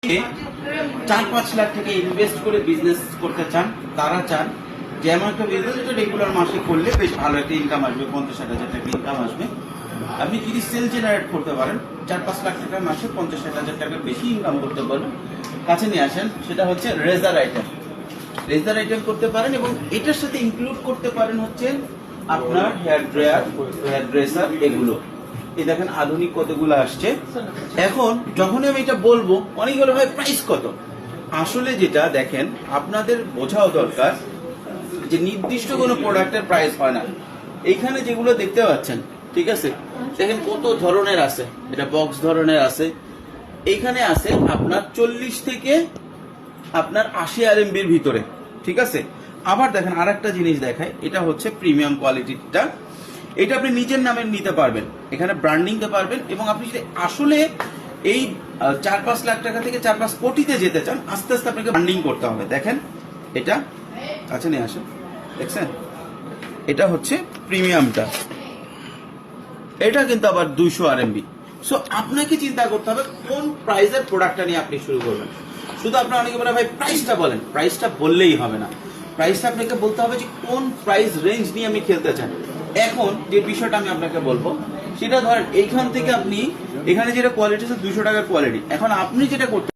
4-5 লাখ টাকা ইনভেস্ট করে বিজনেস করতে চান, তারা চান যে এমন একটা বিজনেস যেটা রেগুলার মাসে করলে বেশ ভালো একটা ইনকাম আসবে, 50-60 হাজার টাকা ইনকাম আসবে। আপনি যদি সেল জেনারেট করতে পারেন 4-5 লাখ টাকা মাসে 50-60 হাজার টাকার বেশি ইনকাম করতে পারবেন, কাছে নিয়ে আসেন। সেটা হচ্ছে রেজার আইটেম। রেজার আইটেম করতে পারেন এবং এটার সাথে ইনক্লুড করতে পারেন হচ্ছে আপনার হেয়ার ড্রায়ার, হেয়ার ড্রেসার, এগুলো। এই দেখেন আধুনিক কতগুলো আসছে। এখন যখন আমি এটা বলবো অনেকগুলো ভাই প্রাইস কত, আসলে যেটা দেখেন আপনাদের বোঝাও দরকার যে নির্দিষ্ট কোনো প্রোডাক্টের প্রাইস হয় না। এইখানে যেগুলো দেখতে পাচ্ছেন, ঠিক আছে, দেখেন কত ধরনের আছে। এটা বক্স ধরনের আছে, এইখানে আছে আপনার 40 থেকে আপনার 80 RMB ভিতরে, ঠিক আছে। আবার দেখেন আর একটা জিনিস দেখায়, এটা হচ্ছে প্রিমিয়াম কোয়ালিটিটা। এটা আপনি নিজের নামে নিতে পারবেন, এখানে ব্র্যান্ডিং তে পারবেন। এবং আপনি যদি আসলে এই 4-5 লাখ টাকা থেকে 4-5 কোটিতে যেতে চান, আস্তে আস্তে আপনাকে ব্র্যান্ডিং করতে হবে। দেখেন এটা কাছে নিয়ে আসেন, দেখছেন, এটা হচ্ছে প্রিমিয়ামটা, এটা কিন্তু আবার 200 RMB। সো আপনাকে চিন্তা করতে হবে কোন প্রাইসের প্রোডাক্টটা নিয়ে আপনি শুরু করবেন। শুধু আপনার অনেকে বলে ভাই প্রাইসটা বলেন, প্রাইসটা বললেই হবে না, প্রাইসটা আপনাকে বলতে হবে যে কোন প্রাইস রেঞ্জ নিয়ে আমি খেলতে চান। এখন যে বিষয়টা আমি আপনাকে বলবো সেটা ধরেন এইখান থেকে আপনি এখানে যেটা কোয়ালিটি আছে 200 টাকার কোয়ালিটি, এখন আপনি যেটা করতে